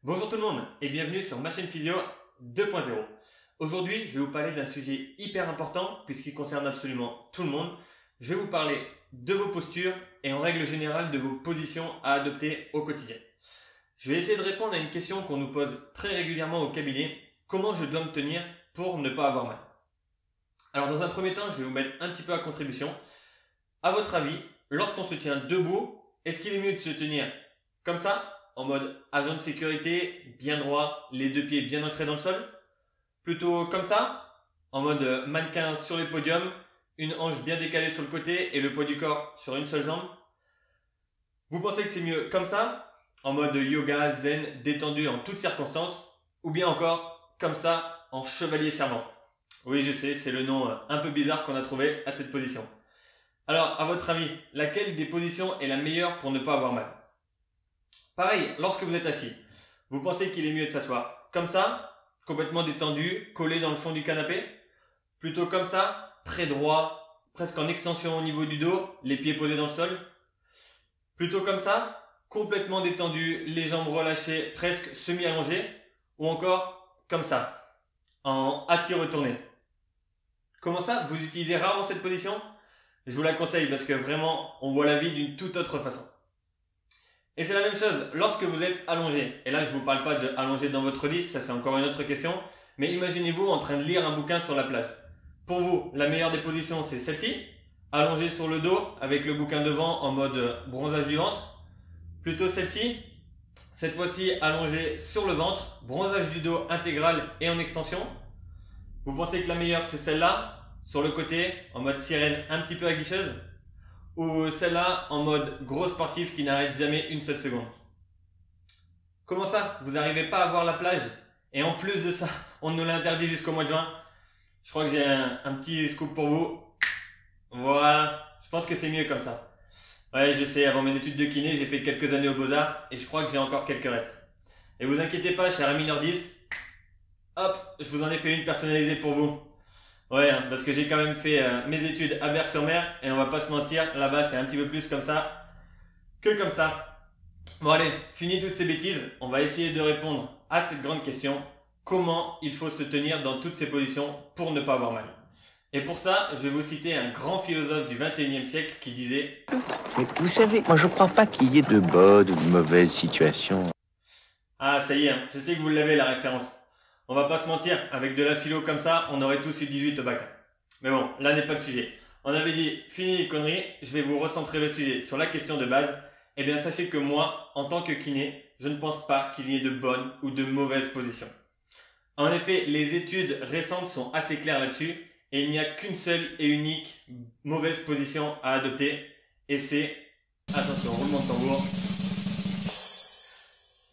Bonjour tout le monde et bienvenue sur ma chaîne Physio 2.0. Aujourd'hui, je vais vous parler d'un sujet hyper important puisqu'il concerne absolument tout le monde. Je vais vous parler de vos postures et en règle générale de vos positions à adopter au quotidien. Je vais essayer de répondre à une question qu'on nous pose très régulièrement au cabinet. Comment je dois me tenir pour ne pas avoir mal? Alors dans un premier temps, je vais vous mettre un petit peu à contribution. À votre avis, lorsqu'on se tient debout, est-ce qu'il est mieux de se tenir comme ça, en mode agent de sécurité, bien droit, les deux pieds bien ancrés dans le sol? Plutôt comme ça, en mode mannequin sur les podiums, une hanche bien décalée sur le côté et le poids du corps sur une seule jambe? Vous pensez que c'est mieux comme ça, en mode yoga, zen, détendu en toutes circonstances? Ou bien encore comme ça, en chevalier servant? Oui, je sais, c'est le nom un peu bizarre qu'on a trouvé à cette position. Alors, à votre avis, laquelle des positions est la meilleure pour ne pas avoir mal? Pareil, lorsque vous êtes assis, vous pensez qu'il est mieux de s'asseoir comme ça, complètement détendu, collé dans le fond du canapé? Plutôt comme ça, très droit, presque en extension au niveau du dos, les pieds posés dans le sol? Plutôt comme ça, complètement détendu, les jambes relâchées, presque semi-allongées? Ou encore comme ça, en assis retourné? Comment ça, vous utilisez rarement cette position? Je vous la conseille parce que vraiment, on voit la vie d'une toute autre façon. Et c'est la même chose lorsque vous êtes allongé. Et là, je ne vous parle pas de allongé dans votre lit, ça c'est encore une autre question. Mais imaginez-vous en train de lire un bouquin sur la plage. Pour vous, la meilleure des positions, c'est celle-ci. Allongé sur le dos avec le bouquin devant en mode bronzage du ventre. Plutôt celle-ci. Cette fois-ci, allongé sur le ventre, bronzage du dos intégral et en extension. Vous pensez que la meilleure, c'est celle-là, sur le côté, en mode sirène un petit peu aguicheuse? Ou celle-là, en mode gros sportif qui n'arrête jamais une seule seconde? Comment ça, vous n'arrivez pas à voir la plage? Et en plus de ça, on nous l'interdit jusqu'au mois de juin? Je crois que j'ai un petit scoop pour vous. Voilà, je pense que c'est mieux comme ça. Ouais, je sais, avant mes études de kiné, j'ai fait quelques années au Beaux-Arts et je crois que j'ai encore quelques restes. Et vous inquiétez pas, cher ami nordiste, hop, je vous en ai fait une personnalisée pour vous. Ouais, hein, parce que j'ai quand même fait mes études à Berck-sur-Mer et on va pas se mentir, là-bas c'est un petit peu plus comme ça que comme ça. Bon allez, fini toutes ces bêtises, on va essayer de répondre à cette grande question. Comment il faut se tenir dans toutes ces positions pour ne pas avoir mal? Et pour ça, je vais vous citer un grand philosophe du 21e siècle qui disait: Mais vous savez, moi je crois pas qu'il y ait de bonnes ou de mauvaises situations. Ah ça y est, hein, je sais que vous l'avez la référence. On va pas se mentir, avec de la philo comme ça, on aurait tous eu 18 au bac. Mais bon, là n'est pas le sujet. On avait dit, fini les conneries, je vais vous recentrer le sujet sur la question de base. Eh bien, sachez que moi, en tant que kiné, je ne pense pas qu'il y ait de bonnes ou de mauvaises positions. En effet, les études récentes sont assez claires là-dessus, et il n'y a qu'une seule et unique mauvaise position à adopter, et c'est, attention, roulement de tambour,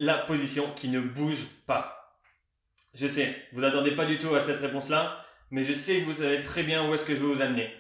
la position qui ne bouge pas. Je sais, vous n'attendez pas du tout à cette réponse-là, mais je sais que vous savez très bien où est-ce que je vais vous amener.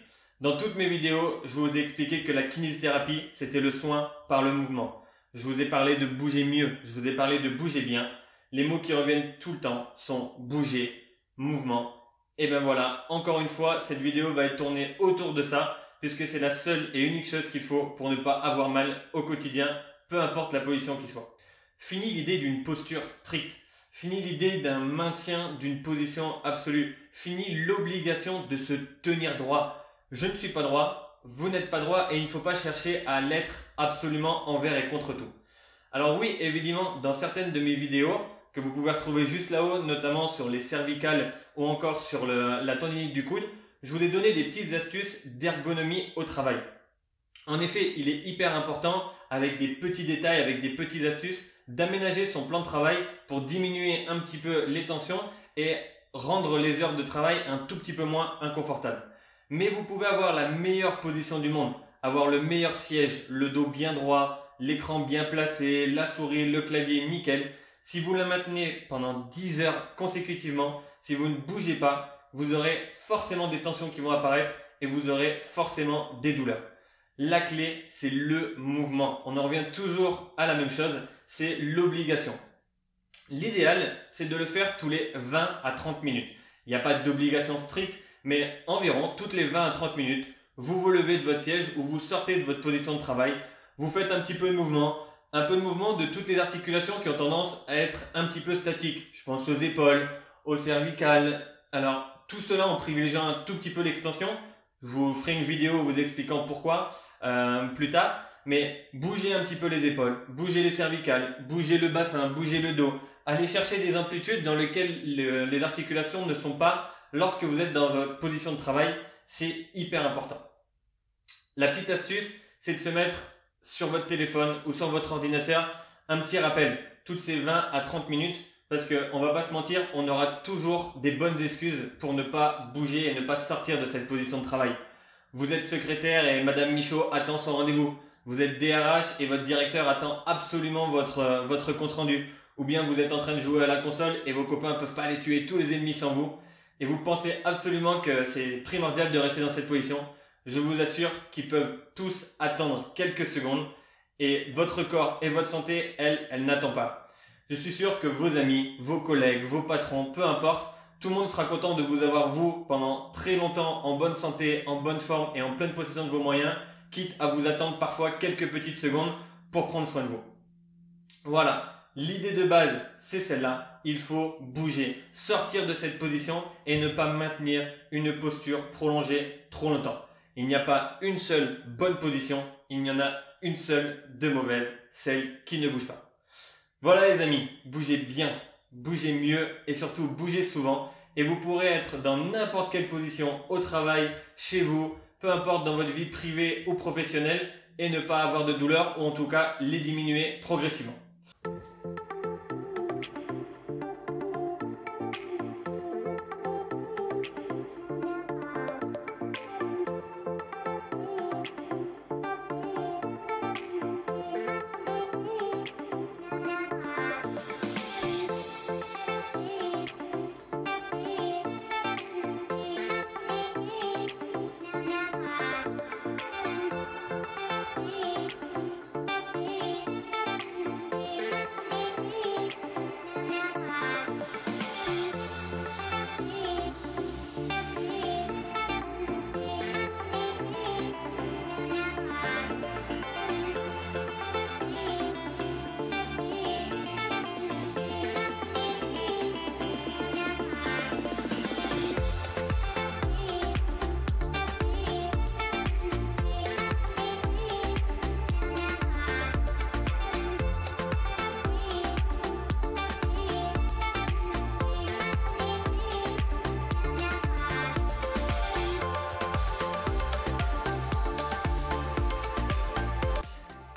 Dans toutes mes vidéos, je vous ai expliqué que la kinésithérapie, c'était le soin par le mouvement. Je vous ai parlé de bouger mieux, je vous ai parlé de bouger bien. Les mots qui reviennent tout le temps sont bouger, mouvement. Et ben voilà, encore une fois, cette vidéo va être tournée autour de ça, puisque c'est la seule et unique chose qu'il faut pour ne pas avoir mal au quotidien, peu importe la position qui soit. Fini l'idée d'une posture stricte. Fini l'idée d'un maintien d'une position absolue. Fini l'obligation de se tenir droit. Je ne suis pas droit, vous n'êtes pas droit et il ne faut pas chercher à l'être absolument envers et contre tout. Alors oui, évidemment, dans certaines de mes vidéos, que vous pouvez retrouver juste là-haut, notamment sur les cervicales ou encore sur la tendinite du coude, je vous ai donné des petites astuces d'ergonomie au travail. En effet, il est hyper important, avec des petits détails, avec des petites astuces, d'aménager son plan de travail pour diminuer un petit peu les tensions et rendre les heures de travail un tout petit peu moins inconfortables. Mais vous pouvez avoir la meilleure position du monde, avoir le meilleur siège, le dos bien droit, l'écran bien placé, la souris, le clavier nickel. Si vous la maintenez pendant 10 heures consécutivement, si vous ne bougez pas, vous aurez forcément des tensions qui vont apparaître et vous aurez forcément des douleurs. La clé, c'est le mouvement. On en revient toujours à la même chose, c'est l'obligation. L'idéal, c'est de le faire tous les 20 à 30 minutes. Il n'y a pas d'obligation stricte, mais environ toutes les 20 à 30 minutes, vous vous levez de votre siège ou vous sortez de votre position de travail, vous faites un petit peu de mouvement, un peu de mouvement de toutes les articulations qui ont tendance à être un petit peu statiques. Je pense aux épaules, aux cervicales. Alors, tout cela en privilégiant un tout petit peu l'extension. Je vous ferai une vidéo vous expliquant pourquoi plus tard. Mais bougez un petit peu les épaules, bougez les cervicales, bougez le bassin, bougez le dos. Allez chercher des amplitudes dans lesquelles les articulations ne sont pas lorsque vous êtes dans votre position de travail. C'est hyper important. La petite astuce, c'est de se mettre sur votre téléphone ou sur votre ordinateur un petit rappel toutes ces 20 à 30 minutes parce qu'on ne va pas se mentir, on aura toujours des bonnes excuses pour ne pas bouger et ne pas sortir de cette position de travail. Vous êtes secrétaire et Madame Michaud attend son rendez-vous. Vous êtes DRH et votre directeur attend absolument votre compte rendu. Ou bien vous êtes en train de jouer à la console et vos copains ne peuvent pas aller tuer tous les ennemis sans vous. Et vous pensez absolument que c'est primordial de rester dans cette position. Je vous assure qu'ils peuvent tous attendre quelques secondes. Et votre corps et votre santé, elle n'attend pas. Je suis sûr que vos amis, vos collègues, vos patrons, peu importe, tout le monde sera content de vous avoir vous pendant très longtemps en bonne santé, en bonne forme et en pleine possession de vos moyens, quitte à vous attendre parfois quelques petites secondes pour prendre soin de vous. Voilà. L'idée de base, c'est celle-là. Il faut bouger, sortir de cette position et ne pas maintenir une posture prolongée trop longtemps. Il n'y a pas une seule bonne position, il y en a une seule de mauvaise, celle qui ne bouge pas. Voilà les amis, bougez bien, bougez mieux et surtout bougez souvent et vous pourrez être dans n'importe quelle position au travail, chez vous, peu importe dans votre vie privée ou professionnelle et ne pas avoir de douleur ou en tout cas les diminuer progressivement.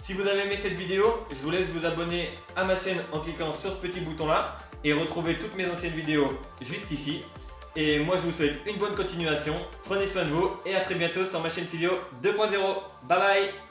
Si vous avez aimé cette vidéo, je vous laisse vous abonner à ma chaîne en cliquant sur ce petit bouton là et retrouver toutes mes anciennes vidéos juste ici. Et moi je vous souhaite une bonne continuation, prenez soin de vous et à très bientôt sur ma chaîne Physio 2.0. Bye bye.